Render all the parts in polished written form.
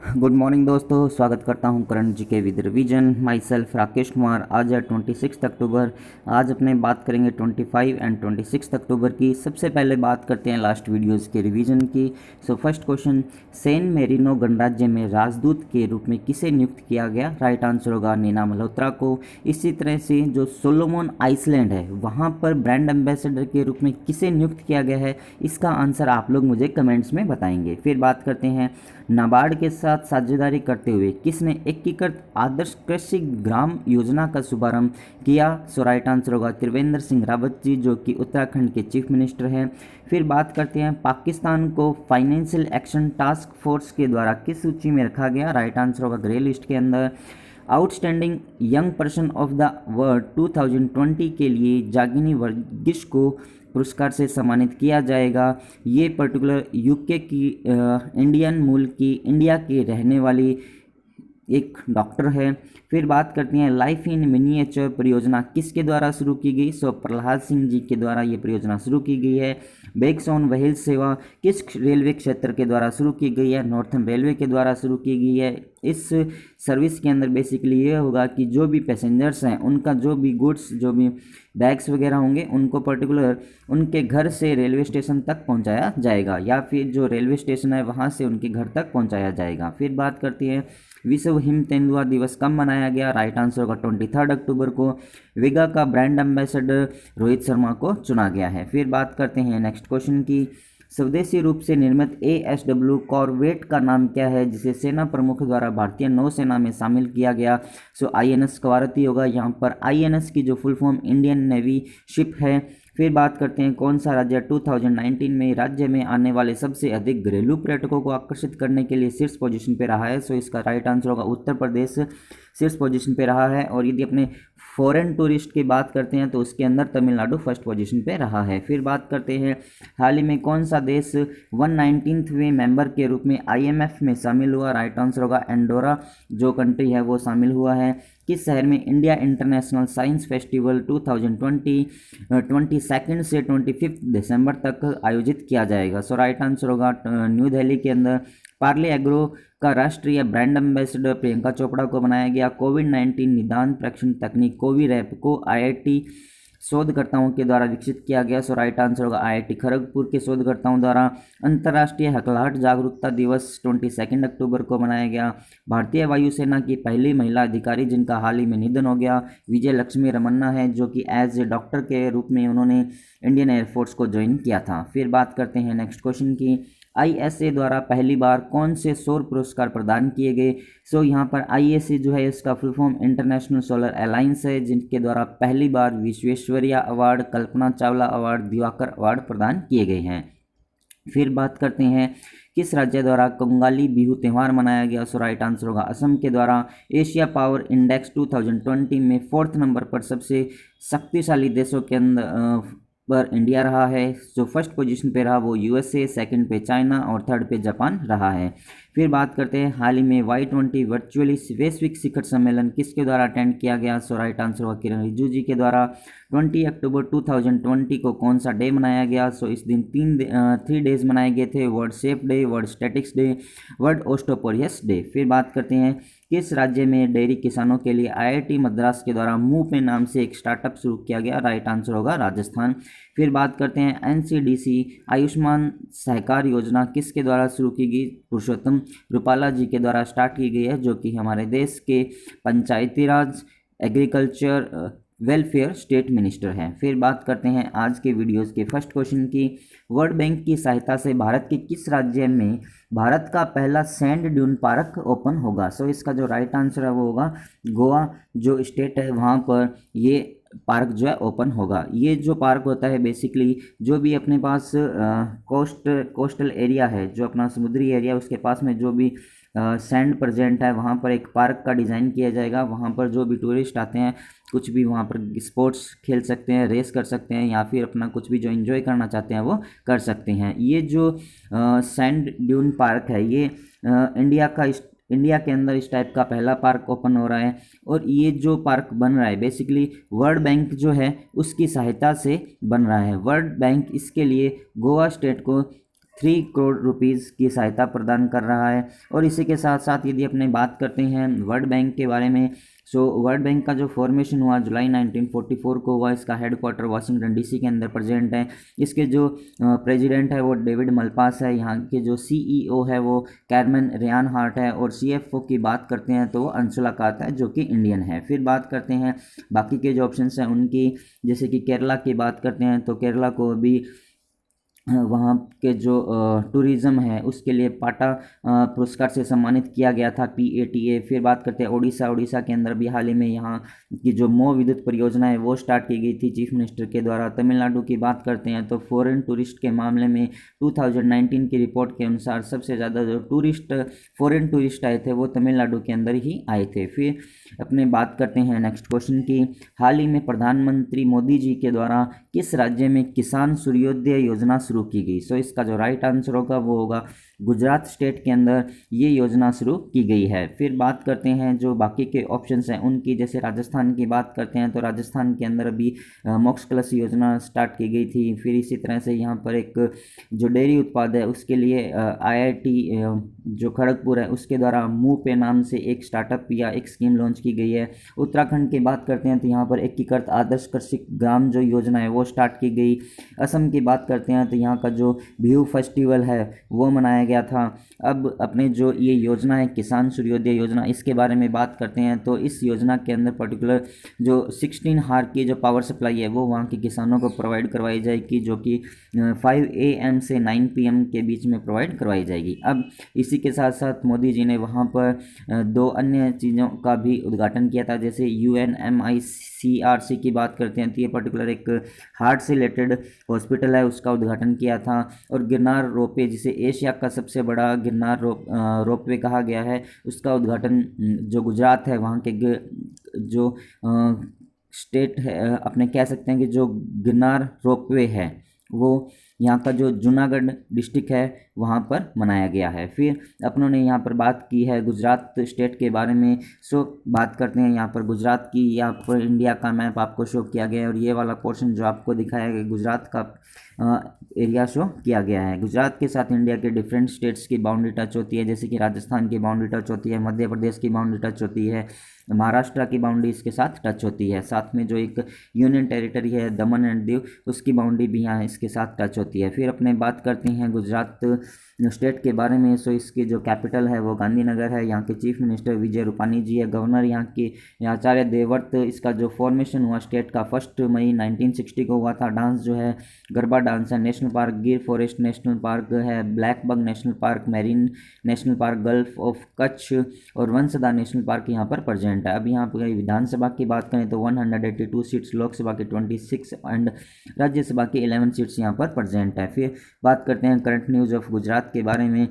Good morning दोस्तों, स्वागत करता हूं करंट जी के with revision. My self Rakesh Kumar. आज है 26 अक्टूबर। आज अपने बात करेंगे 25 एंड 26 अक्टूबर की। सबसे पहले बात करते हैं लास्ट वीडियोस के रिवीजन की। So first question, San Marino गणराज्य में राजदूत के रूप में किसे नियुक्त किया गया? राइट आंसर होगा नीना मल्होत्रा को। इसी तरह से जो सोलोमन आइसलैंड है वहाँ पर ब्रांड एम्बेसडर के रूप में किसे नियुक्त किया गया है? इसका आंसर आप लोग मुझे कमेंट्स में बताएंगे। फिर बात करते हैं, नाबार्ड के साथ साझेदारी करते हुए किसने एकीकृत आदर्श कृषि ग्राम योजना का शुभारंभ किया? सो राइट आंसर होगा त्रिवेंद्र सिंह रावत जी, जो कि उत्तराखंड के चीफ मिनिस्टर हैं। फिर बात करते हैं, पाकिस्तान को फाइनेंशियल एक्शन टास्क फोर्स के द्वारा किस सूची में रखा गया? राइट आंसर होगा ग्रे लिस्ट के अंदर। Outstanding young person of the world 2020 के लिए जागिनी वर्गीस को पुरस्कार से सम्मानित किया जाएगा। ये पर्टिकुलर यूके की इंडियन मूल की इंडिया की रहने वाली एक डॉक्टर है। फिर बात करते हैं, लाइफ इन मिनिएचर परियोजना किसके द्वारा शुरू की गई? सो प्रहलाद सिंह जी के द्वारा ये परियोजना शुरू की गई है। बैग्स ऑन व्हील सेवा किस रेलवे क्षेत्र के द्वारा शुरू की गई है? नॉर्थर्न रेलवे के द्वारा शुरू की गई है। इस सर्विस के अंदर बेसिकली ये होगा कि जो भी पैसेंजर्स हैं उनका जो भी गुड्स, जो भी बैग्स वगैरह होंगे, उनको पर्टिकुलर उनके घर से रेलवे स्टेशन तक पहुंचाया जाएगा, या फिर जो रेलवे स्टेशन है वहां से उनके घर तक पहुंचाया जाएगा। फिर बात करते हैं, विश्व हिम तेंदुआ दिवस कब मनाया गया? राइट आंसर होगा 23 अक्टूबर को। विगा का ब्रांड एम्बेसडर रोहित शर्मा को चुना गया है। फिर बात करते हैं नेक्स्ट क्वेश्चन की, स्वदेशी रूप से निर्मित ASW कॉर्वेट का नाम क्या है जिसे सेना प्रमुख द्वारा भारतीय नौसेना में शामिल किया गया? सो INS कवारती होगा। यहाँ पर INS की जो full form Indian navy ship है। फिर बात करते हैं, कौन सा राज्य 2019 में राज्य में आने वाले सबसे अधिक घरेलू पर्यटकों को आकर्षित करने के लिए शीर्ष पोजीशन पे रहा है? सो इसका राइट आंसर होगा उत्तर प्रदेश शीर्ष पोजीशन पे रहा है। और यदि अपने फॉरेन टूरिस्ट की बात करते हैं तो उसके अंदर तमिलनाडु फर्स्ट पोजीशन पे रहा है। फिर बात करते हैं, हाल ही में कौन सा देश 119वें मेंबर के रूप में IMF में शामिल हुआ? राइट आंसर होगा एंडोरा जो कंट्री है वो शामिल हुआ है। किस शहर में इंडिया इंटरनेशनल साइंस फेस्टिवल 2020 22 से 25 दिसंबर तक आयोजित किया जाएगा? सो राइट आंसर होगा न्यू दिल्ली के अंदर। पार्ले एग्रो का राष्ट्रीय ब्रांड एम्बेसडर प्रियंका चोपड़ा को बनाया गया। कोविड-19 निदान परीक्षण तकनीक कोविरैप को IIT शोधकर्ताओं के द्वारा विकसित किया गया। सो राइट आंसर होगा IIT खड़गपुर के शोधकर्ताओं द्वारा। अंतर्राष्ट्रीय हकलाहट जागरूकता दिवस 22 अक्टूबर को मनाया गया। भारतीय वायुसेना की पहली महिला अधिकारी जिनका हाल ही में निधन हो गया, विजय लक्ष्मी रमन्ना है, जो कि एज ए डॉक्टर के रूप में उन्होंने इंडियन एयरफोर्स को ज्वाइन किया था। फिर बात करते हैं नेक्स्ट क्वेश्चन की, ISA द्वारा पहली बार कौन से सौर पुरस्कार प्रदान किए गए? सो यहाँ पर ISA जो है इसका full form international solar alliance है, जिनके द्वारा पहली बार Visvesvaraya award, Kalpana Chawla award, Diwakar award प्रदान किए गए हैं। फिर बात करते हैं, किस राज्य द्वारा कंगाली बिहू त्यौहार मनाया गया? सो राइट आंसर होगा असम के द्वारा। एशिया पावर इंडेक्स 2020 में 4th नंबर पर सबसे शक्तिशाली देशों के अंदर पर इंडिया रहा है। जो फर्स्ट पोजीशन पे रहा वो USA, सेकंड पे चाइना और थर्ड पे जापान रहा है। फिर बात करते हैं, हाल ही में Y20 वर्चुअली वैश्विक शिखर सम्मेलन किसके द्वारा अटेंड किया गया? सो राइट आंसर होगा किरण रिजिजू जी के द्वारा। 20 अक्टूबर 2020 को कौन सा डे मनाया गया? सो इस दिन 3 डेज मनाए गए थे, world safe day, world statistics day, world osteoporosis day. फिर बात करते हैं, किस राज्य में डेयरी किसानों के लिए IIT मद्रास के द्वारा मूव नाम से एक स्टार्टअप शुरू किया गया? राइट आंसर होगा राजस्थान। फिर बात करते हैं, NCDC आयुष्मान सहकार योजना किसके द्वारा शुरू की गई? पुरुषोत्तम रूपाला जी के द्वारा स्टार्ट की गई है, जो कि हमारे देश के पंचायती राज, एग्रीकल्चर, वेलफेयर स्टेट मिनिस्टर हैं। फिर बात करते हैं आज के वीडियोस के फर्स्ट क्वेश्चन की, वर्ल्ड बैंक की सहायता से भारत के किस राज्य में भारत का पहला सैंड ड्यून पार्क ओपन होगा? सो इसका जो राइट आंसर है वो होगा गोवा जो स्टेट है वहाँ पर ये पार्क जो है ओपन होगा। ये जो पार्क होता है बेसिकली जो भी अपने पास कोस्टल एरिया है, जो अपना समुद्री एरिया, उसके पास में जो भी सैंड प्रेजेंट है वहाँ पर एक पार्क का डिज़ाइन किया जाएगा। वहाँ पर जो भी टूरिस्ट आते हैं कुछ भी वहाँ पर स्पोर्ट्स खेल सकते हैं, रेस कर सकते हैं, या फिर अपना कुछ भी जो एंजॉय करना चाहते हैं वो कर सकते हैं। ये जो सैंड ड्यून पार्क है ये इंडिया के अंदर इस टाइप का पहला पार्क ओपन हो रहा है। और ये जो पार्क बन रहा है बेसिकली वर्ल्ड बैंक जो है उसकी सहायता से बन रहा है। वर्ल्ड बैंक इसके लिए गोवा स्टेट को 3 करोड़ रुपीज़ की सहायता प्रदान कर रहा है। और इसी के साथ साथ यदि अपने बात करते हैं वर्ल्ड बैंक के बारे में, सो वर्ल्ड बैंक का जो फॉर्मेशन हुआ जुलाई 1944 को हुआ। इसका हेडक्वार्टर वाशिंगटन डीसी के अंदर प्रेजेंट है। इसके जो प्रेसिडेंट है वो डेविड मलपास है। यहाँ के जो सीईओ है वो कैरमन रेयान हार्ट है। और सीएफओ की बात करते हैं तो वो अंशुला कात है जो कि इंडियन है। फिर बात करते हैं बाकी के जो ऑप्शंस हैं उनकी, जैसे कि केरला की बात करते हैं तो केरला को भी वहाँ के जो टूरिज़्म है उसके लिए पाटा पुरस्कार से सम्मानित किया गया था, PATA। फिर बात करते हैं उड़ीसा के अंदर भी हाल ही में यहाँ की जो मो विद्युत परियोजना है वो स्टार्ट की गई थी चीफ मिनिस्टर के द्वारा। तमिलनाडु की बात करते हैं तो फॉरेन टूरिस्ट के मामले में 2019 की रिपोर्ट के अनुसार सबसे ज़्यादा जो फॉरेन टूरिस्ट आए थे वो तमिलनाडु के अंदर ही आए थे। फिर अपने बात करते हैं नेक्स्ट क्वेश्चन की, हाल ही में प्रधानमंत्री मोदी जी के द्वारा किस राज्य में किसान सूर्योदय योजना शुरू की गई? सो इसका जो राइट आंसर होगा वो होगा गुजरात स्टेट के अंदर ये योजना शुरू की गई है। फिर बात करते हैं जो बाकी के ऑप्शंस हैं उनकी, जैसे राजस्थान की बात करते हैं तो राजस्थान के अंदर अभी मोक्ष कलश योजना स्टार्ट की गई थी। फिर इसी तरह से यहाँ पर एक जो डेयरी उत्पाद है उसके लिए IIT जो खड़गपुर है उसके द्वारा मुँह पे नाम से एक स्टार्टअप या एक स्कीम लॉन्च की गई है। उत्तराखंड की बात करते हैं तो यहाँ पर एकीकृत आदर्श कृषि ग्राम जो योजना है वो स्टार्ट की गई। असम की बात करते हैं तो यहाँ का जो बिहू फेस्टिवल है वो मनाया गया था। अब अपने जो ये योजना है किसान सूर्योदय योजना, इसके बारे में बात करते हैं तो इस योजना के अंदर पर्टिकुलर जो 16 हार की जो पावर सप्लाई है वो वहाँ के किसानों को प्रोवाइड करवाई जाएगी, जो कि 5 AM से 9 PM के बीच में प्रोवाइड करवाई जाएगी। अब इसी के साथ साथ मोदी जी ने वहाँ पर 2 अन्य चीज़ों का भी उद्घाटन किया था, जैसे UNMICRC की बात करते हैं तो ये पर्टिकुलर एक हार्ट से रिलेटेड हॉस्पिटल है उसका उद्घाटन किया था। और गिरनार रोपवे, जिसे एशिया का सबसे बड़ा गिरनार रोपवे कहा गया है, उसका उद्घाटन जो गुजरात है वहाँ के जो स्टेट है अपने कह सकते हैं कि जो गिरनार रोपवे है वो यहाँ का जो जूनागढ़ डिस्ट्रिक्ट है वहाँ पर मनाया गया है। फिर अपनों ने यहाँ पर बात की है गुजरात स्टेट के बारे में। सो बात करते हैं यहाँ पर गुजरात की। यहाँ पर इंडिया का मैप आपको शो किया गया है और ये वाला पोर्शन जो आपको दिखाया गया गुजरात का एरिया शो किया गया है। गुजरात के साथ इंडिया के डिफरेंट स्टेट्स की बाउंड्री टच होती है, जैसे कि राजस्थान की बाउंड्री टच होती है, मध्य प्रदेश की बाउंड्री टच होती है, महाराष्ट्र की बाउंड्री इसके साथ टच होती है। साथ में जो एक यूनियन टेरिटरी है दमन एंड दीव, उसकी बाउंड्री भी यहाँ इसके साथ टच होती है। फिर अपने बात करते हैं गुजरात स्टेट के बारे में। सो इसकी जो कैपिटल है वो गांधीनगर है। यहाँ के चीफ मिनिस्टर विजय रूपानी जी है। गवर्नर यहाँ के आचार्य देवव्रत। इसका जो फॉर्मेशन हुआ स्टेट का 1 मई 1960 को हुआ था। डांस जो है गरबा डांस है। नेशनल पार्क गिर फॉरेस्ट नेशनल पार्क है, black bug national park, marine national park, gulf of Kutch और वंसदा नेशनल पार्क यहाँ पर प्रेजेंट है। अब यहाँ पर विधानसभा की बात करें तो 182 सीट्स, लोकसभा की 26 एंड राज्यसभा की 11 सीट्स यहाँ पर प्रेजेंट है। फिर बात करते हैं करंट न्यूज़ ऑफ गुजरात के बारे में।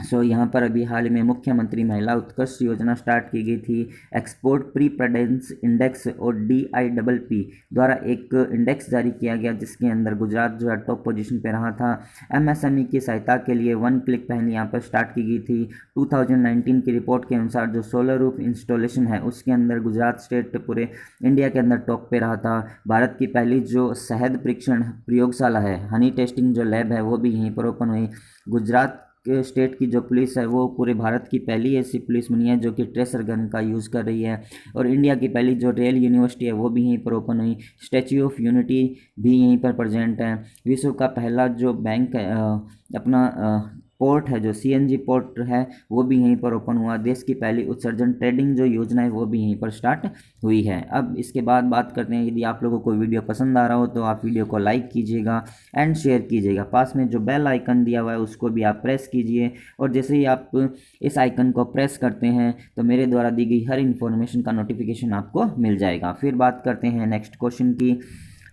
सो यहाँ पर अभी हाल में मुख्यमंत्री महिला उत्कर्ष योजना स्टार्ट की गई थी। एक्सपोर्ट प्रीपेडेंस इंडेक्स और DIPP द्वारा एक इंडेक्स जारी किया गया जिसके अंदर गुजरात जो है टॉप पोजीशन पे रहा था। MSME की सहायता के लिए 1 क्लिक पहल यहाँ पर स्टार्ट की गई थी। 2019 की रिपोर्ट के अनुसार जो सोलर रूफ इंस्टॉलेशन है उसके अंदर गुजरात स्टेट पूरे इंडिया के अंदर टॉप पे रहा था। भारत की पहली जो शहद परीक्षण प्रयोगशाला है, हनी टेस्टिंग जो लैब है वो भी यहीं पर ओपन हुई। गुजरात के स्टेट की जो पुलिस है वो पूरे भारत की पहली ऐसी पुलिस बनी है जो कि ट्रेसर गन का यूज़ कर रही है। और इंडिया की पहली जो रेल यूनिवर्सिटी है वो भी यहीं पर ओपन हुई। स्टैच्यू ऑफ यूनिटी भी यहीं पर प्रेजेंट है। विश्व का पहला जो बैंक है अपना पोर्ट है, जो CNG पोर्ट है वो भी यहीं पर ओपन हुआ। देश की पहली उत्सर्जन ट्रेडिंग जो योजना है वो भी यहीं पर स्टार्ट हुई है। अब इसके बाद बात करते हैं, यदि आप लोगों को वीडियो पसंद आ रहा हो तो आप वीडियो को लाइक कीजिएगा एंड शेयर कीजिएगा। पास में जो बेल आइकन दिया हुआ है उसको भी आप प्रेस कीजिए और जैसे ही आप इस आइकन को प्रेस करते हैं तो मेरे द्वारा दी गई हर इन्फॉर्मेशन का नोटिफिकेशन आपको मिल जाएगा। फिर बात करते हैं नेक्स्ट क्वेश्चन की,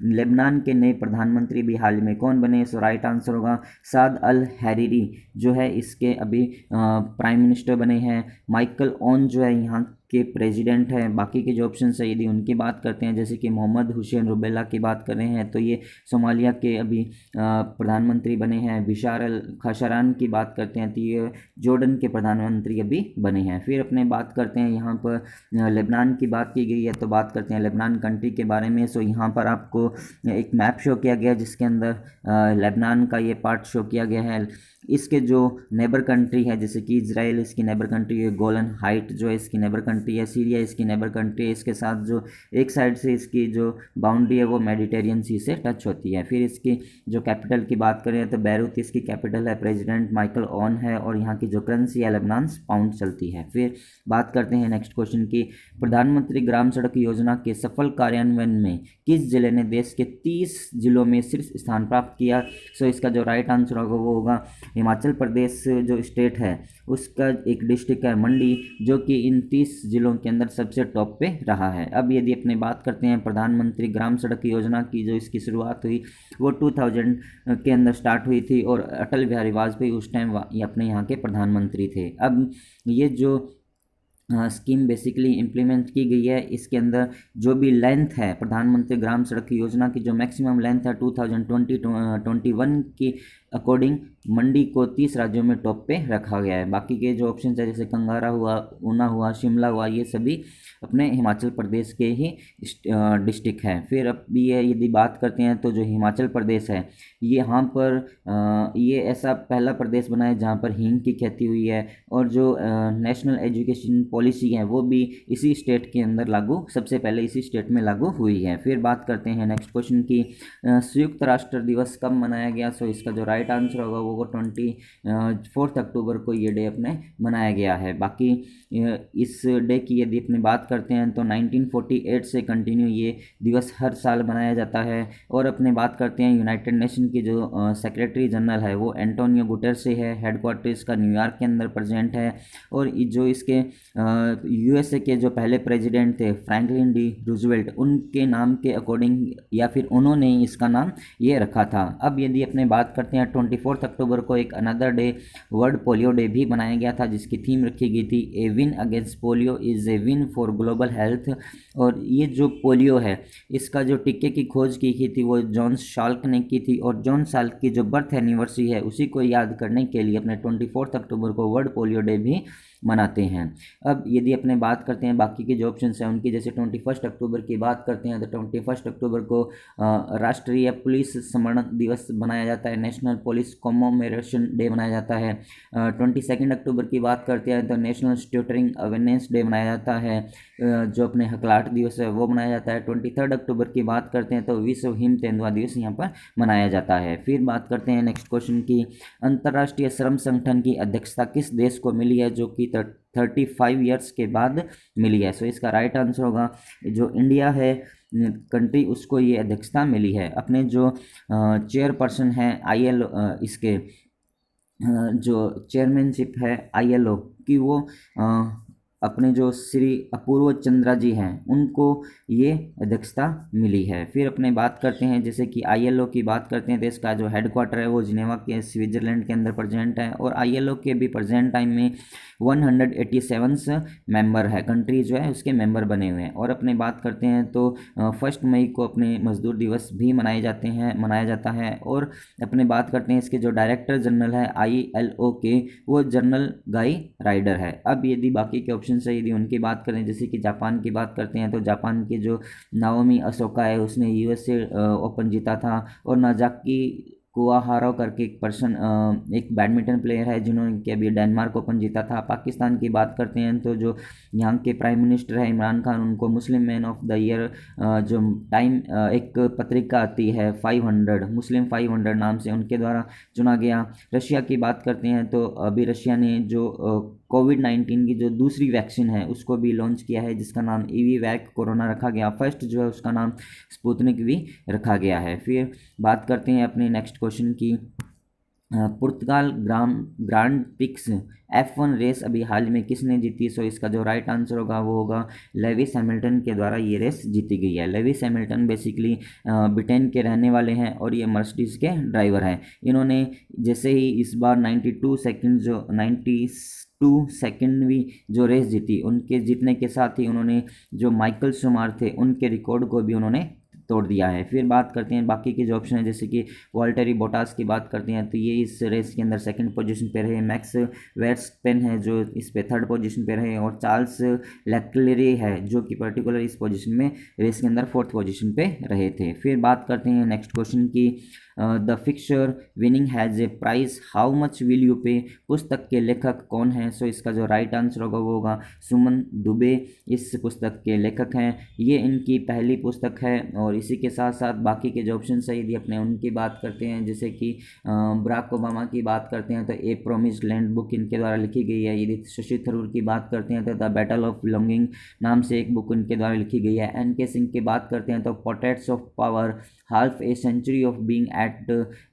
लेबनान के नए प्रधानमंत्री भी हाल में कौन बने? सो राइट आंसर होगा साद अल हैरिरी जो है इसके अभी प्राइम मिनिस्टर बने हैं। माइकल ओन जो है यहाँ के प्रेसिडेंट हैं। बाकी के जो ऑप्शन है यदि उनकी बात करते हैं, जैसे कि मोहम्मद हुसैन रुबेला की बात कर रहे हैं तो ये सोमालिया के अभी प्रधानमंत्री बने हैं। बिशार अल खशरान की बात करते हैं तो ये जॉर्डन के प्रधानमंत्री अभी बने हैं। फिर अपने बात करते हैं यहाँ पर लेबनान की बात की गई है, तो बात करते हैं लेबनान कंट्री के बारे में। सो यहाँ पर आपको एक मैप शो किया गया है जिसके अंदर लेबनान का ये पार्ट शो किया गया है। इसके जो नेबर कंट्री है, जैसे कि इजराइल इसकी नेबर कंट्री है, गोलन हाइट जो है इसकी नेबर कंट्री है, सीरिया इसकी नेबर कंट्री है। इसके साथ जो एक साइड से इसकी जो बाउंड्री है वो मेडिटेरियन सी से टच होती है। फिर इसकी जो कैपिटल की बात करें तो बैरूत इसकी कैपिटल है, प्रेसिडेंट माइकल ऑन है, और यहाँ की जो करेंसी है लेबनान पाउंड चलती है। फिर बात करते हैं नेक्स्ट क्वेश्चन की, प्रधानमंत्री ग्राम सड़क योजना के सफल कार्यान्वयन में किस जिले ने देश के 30 जिलों में शीर्ष स्थान प्राप्त किया? सो इसका जो राइट आंसर होगा वो होगा हिमाचल प्रदेश जो स्टेट है उसका एक डिस्ट्रिक्ट है मंडी, जो कि इन 30 जिलों के अंदर सबसे टॉप पे रहा है। अब यदि अपने बात करते हैं प्रधानमंत्री ग्राम सड़क योजना की, जो इसकी शुरुआत हुई वो 2000 के अंदर स्टार्ट हुई थी, और अटल बिहारी वाजपेयी उस टाइम अपने यहाँ के प्रधानमंत्री थे। अब ये जो स्कीम बेसिकली इम्प्लीमेंट की गई है, इसके अंदर जो भी लेंथ है प्रधानमंत्री ग्राम सड़क योजना की, जो मैक्सिमम लेंथ है 2020-21 की अकॉर्डिंग मंडी को 30 राज्यों में टॉप पे रखा गया है। बाकी के जो ऑप्शन है जैसे कंगारा हुआ, ऊना हुआ, शिमला हुआ, ये सभी अपने हिमाचल प्रदेश के ही डिस्ट्रिक्ट हैं। फिर अब ये यदि बात करते हैं तो जो हिमाचल प्रदेश है ये यहाँ पर ये ऐसा पहला प्रदेश बना है जहाँ पर हींग की खेती हुई है, और जो नेशनल एजुकेशन पॉलिसी है वो भी इसी स्टेट के अंदर लागू, सबसे पहले इसी स्टेट में लागू हुई है। फिर बात करते हैं नेक्स्ट क्वेश्चन की, संयुक्त राष्ट्र दिवस कब मनाया गया? सो इसका जो राइट आंसर होगा वो 24 अक्टूबर को ये डे अपने मनाया गया है। बाकी इस डे की यदि अपनी बात करते हैं तो 1948 से कंटिन्यू ये दिवस हर साल मनाया जाता है। और अपने बात करते हैं यूनाइटेड नेशन की जो सेक्रेटरी जनरल है वो एंटोनियो गुटेरेस से है, हेडक्वार्टर इसका न्यूयॉर्क के अंदर प्रेजेंट है। और जो इसके यूएसए के जो पहले प्रेसिडेंट थे फ्रैंकलिन डी रूजवेल्ट, उनके नाम के अकॉर्डिंग या फिर उन्होंने ही इसका नाम ये रखा था। अब यदि अपने बात करते हैं 24 अक्टूबर को एक another day world polio day भी मनाया गया था, जिसकी थीम रखी गई थी a win against polio is a win for global health. और ये जो पोलियो है इसका जो टीके की खोज की थी वो जॉन साल्क ने की थी, और जॉन साल्क की जो बर्थ एनिवर्सरी है उसी को याद करने के लिए अपने 24 अक्टूबर को वर्ल्ड पोलियो डे भी मनाते हैं। अब यदि अपने बात करते हैं बाकी के जो ऑप्शन हैं उनकी, जैसे 21 अक्टूबर की बात करते हैं तो 21 अक्टूबर को राष्ट्रीय पुलिस स्मरण दिवस मनाया जाता है, नेशनल पुलिस कॉमेमोरेशन डे मनाया जाता है। 22 अक्टूबर की बात करते हैं तो नेशनल ट्यूटरिंग अवेयरनेस डे मनाया जाता है, जो अपने हकलाहट दिवस है वो मनाया जाता है। 23 अक्टूबर की बात करते हैं तो विश्व हिम तेंदुआ दिवस यहाँ पर मनाया जाता है। फिर बात करते हैं नेक्स्ट क्वेश्चन की, अंतर्राष्ट्रीय श्रम संगठन की अध्यक्षता किस देश को मिली है, जो कि 35 ईयर्स के बाद मिली है? सो इसका राइट आंसर होगा जो इंडिया है कंट्री, उसको ये अध्यक्षता मिली है। अपने जो चेयरपर्सन है ILO, इसके जो चेयरमैनशिप है ILO की, वो अपने जो श्री अपूर्व चंद्रा जी हैं उनको ये अध्यक्षता मिली है। फिर अपने बात करते हैं जैसे कि ILO की बात करते हैं तो इसका जो हेडक्वार्टर है वो जिनेवा के स्विट्ज़रलैंड के अंदर प्रेजेंट है, और ILO के भी प्रेजेंट टाइम में 187 मेंबर है, कंट्री जो है उसके मेंबर बने हुए हैं। और अपने बात करते हैं तो 1 मई को अपने मजदूर दिवस भी मनाया जाता है। और अपने बात करते हैं इसके जो डायरेक्टर जनरल है ILO के, वो जनरल गाई राइडर है। अब यदि बाकी के ऑप्शन से यदि उनकी बात करें, जैसे कि जापान की बात करते हैं तो जापान के जो नाओमी ओसाका है उसने USA ओपन जीता था, और नाजाकी कुवाहारा करके एक बैडमिंटन प्लेयर है जिन्होंने कि अभी डेनमार्क ओपन जीता था। पाकिस्तान की बात करते हैं तो जो यहाँ के प्राइम मिनिस्टर है इमरान खान, उनको Muslim man of the year जो टाइम एक पत्रिका आती है 500 मुस्लिम 500 नाम से, उनके द्वारा चुना गया। रशिया की बात करते हैं तो अभी रशिया ने जो कोविड-19 की जो दूसरी वैक्सीन है उसको भी लॉन्च किया है, जिसका नाम EVVAC कोरोना रखा गया। फर्स्ट जो है उसका नाम स्पुतनिक भी रखा गया है। फिर बात करते हैं अपने नेक्स्ट क्वेश्चन की, पुर्तगाल ग्रांड प्रिक्स F1 रेस अभी हाल में किसने जीती? सो इसका जो राइट आंसर होगा वो होगा लेविस हैमिल्टन के द्वारा ये रेस जीती गई है। लेविस हैमिल्टन बेसिकली ब्रिटेन के रहने वाले हैं और ये मर्सिडीज के ड्राइवर हैं। इन्होंने जैसे ही इस बार 92 सेकंड जो 90 टू सेकेंडवी जो रेस जीती, उनके जीतने के साथ ही उन्होंने जो माइकल शुमार थे उनके रिकॉर्ड को भी उन्होंने तोड़ दिया है। फिर बात करते हैं बाकी के जो ऑप्शन है, जैसे कि वॉल्टेरी बोटास की बात करते हैं तो ये इस रेस के अंदर सेकंड पोजीशन पे रहे। मैक्स वेर्स्टेपेन है जो इस पे थर्ड पोजीशन पे रहे, और चार्ल्स लेक्लेरी है जो कि पर्टिकुलर इस पोजीशन में रेस के अंदर फोर्थ पोजीशन पे रहे थे। फिर बात करते हैं नेक्स्ट क्वेश्चन की, the fixture winning has a price, how much will you pay, पुस्तक के लेखक कौन है? सो इसका जो राइट आंसर होगा वो होगा सुमन दुबे, इस पुस्तक के लेखक हैं। ये इनकी पहली पुस्तक है। और इसी के साथ साथ बाकी के जो ऑप्शन है यदि अपने उनकी बात करते हैं, जैसे कि बराक ओबामा की बात करते हैं तो ए प्रोमिस्ड लैंड बुक इनके द्वारा लिखी गई है। यदि शशि थरूर की बात करते हैं तो द बैटल ऑफ बिलोंगिंग नाम से एक बुक इनके द्वारा लिखी गई है। एन के सिंह की बात करते हैं तो portraits of power, half a century of being at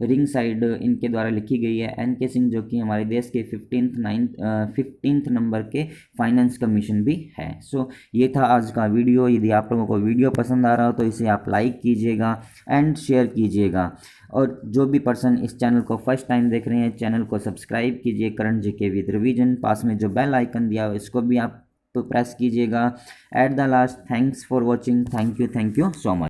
ringside इनके द्वारा लिखी गई है। एन के सिंह जो कि हमारे देश के 15th नंबर के फाइनेंस कमीशन भी है। सो ये था आज का वीडियो। यदि आप लोगों को वीडियो पसंद आ रहा हो तो इसे आप लाइक कीजिएगा एंड शेयर कीजिएगा, और जो भी पर्सन इस चैनल को फर्स्ट टाइम देख रहे हैं चैनल को सब्सक्राइब कीजिए करंट जीके विद रिवीजन। पास में जो बेल आइकन दिया हो इसको भी आप प्रेस कीजिएगा। At the last, thanks for watching, thank you so much.